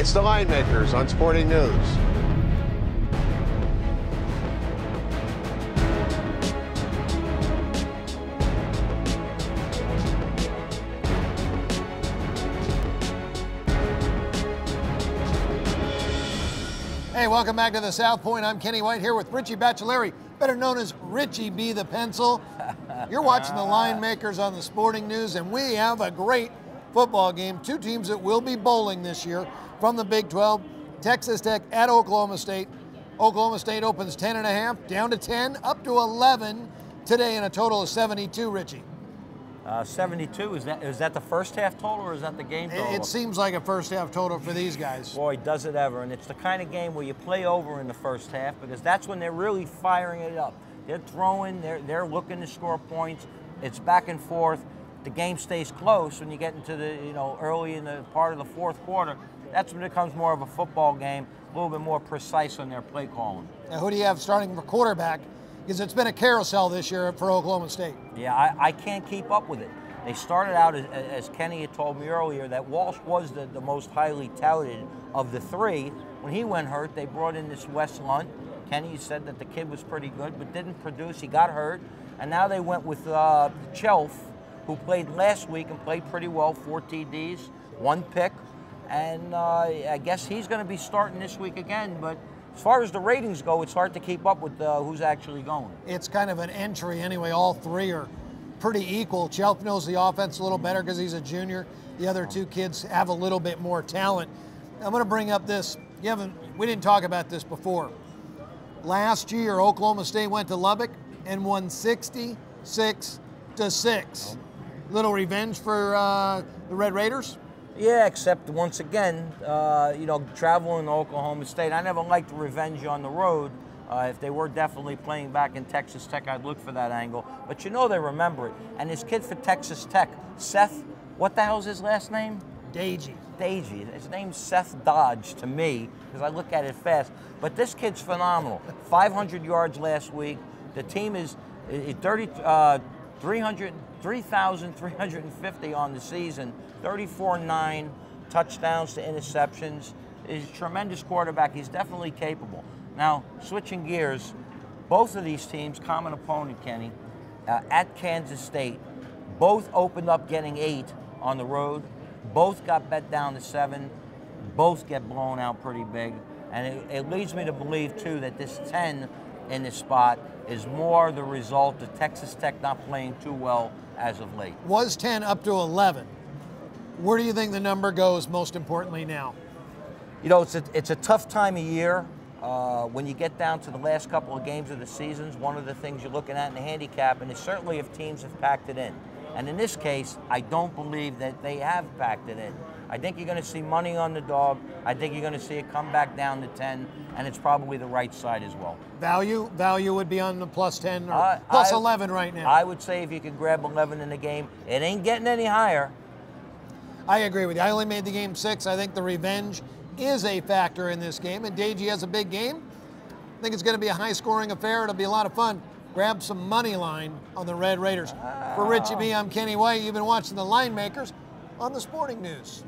It's the Line Makers on Sporting News. Hey, welcome back to the South Point. I'm Kenny White here with Richie Bachelari, better known as Richie B. the Pencil. You're watching the Line Makers on the Sporting News, and we have a great football game. Two teams that will be bowling this year from the Big 12. Texas Tech at Oklahoma State. Oklahoma State opens 10.5, down to 10, up to 11 today in a total of 72, Richie. 72, is that the first half total or is that the game total? It seems like a first half total for these guys. Boy, does it ever. And it's the kind of game where you play over in the first half because that's when they're really firing it up. They're throwing, they're looking to score points. It's back and forth. The game stays close when you get into the, early in the part of the fourth quarter. That's when it becomes more of a football game, a little bit more precise on their play calling. Now, who do you have starting for quarterback? Because it's been a carousel this year for Oklahoma State. Yeah, I can't keep up with it. They started out, as Kenny had told me earlier, that Walsh was the most highly touted of the three. When he went hurt, they brought in this Wes Lunt. Kenny said that the kid was pretty good, but didn't produce. He got hurt. And now they went with Chelf, who played last week and played pretty well, 4 TDs, 1 pick. And I guess he's going to be starting this week again, but as far as the ratings go, it's hard to keep up with who's actually going. It's kind of an entry anyway. All three are pretty equal. Chelf knows the offense a little better because he's a junior. The other two kids have a little bit more talent. I'm going to bring up this. We didn't talk about this before. Last year, Oklahoma State went to Lubbock and won 66-6. Little revenge for the Red Raiders? Yeah, except once again, traveling to Oklahoma State, I never liked revenge on the road. If they were definitely playing back in Texas Tech, I'd look for that angle. But they remember it. And this kid for Texas Tech, Seth, what the hell's his last name? Dagey. His name's Seth Dodge to me, because I look at it fast. But this kid's phenomenal. 500 yards last week. The team is 3,350 on the season, 34-9, touchdowns to interceptions. He's a tremendous quarterback. He's definitely capable. Now, switching gears, both of these teams, common opponent, Kenny, at Kansas State, both opened up getting 8 on the road. Both got bet down to 7. Both get blown out pretty big. And it leads me to believe, too, that this 10 in this spot is more the result of Texas Tech not playing too well as of late. Was 10 up to 11. Where do you think the number goes most importantly now? It's a tough time of year. When you get down to the last couple of games of the seasons, one of the things you're looking at in the handicap, and is certainly if teams have packed it in. And in this case, I don't believe that they have packed it in. I think you're going to see money on the dog. I think you're going to see it come back down to 10, and it's probably the right side as well. Value would be on the plus 10 or plus 11 right now. I would say if you could grab 11 in the game, it ain't getting any higher. I agree with you. I only made the game 6. I think the revenge is a factor in this game, and Dagey has a big game. I think it's going to be a high-scoring affair. It'll be a lot of fun. Grab some money line on the Red Raiders. For Richie B, I'm Kenny White. You've been watching the Line Makers on the Sporting News.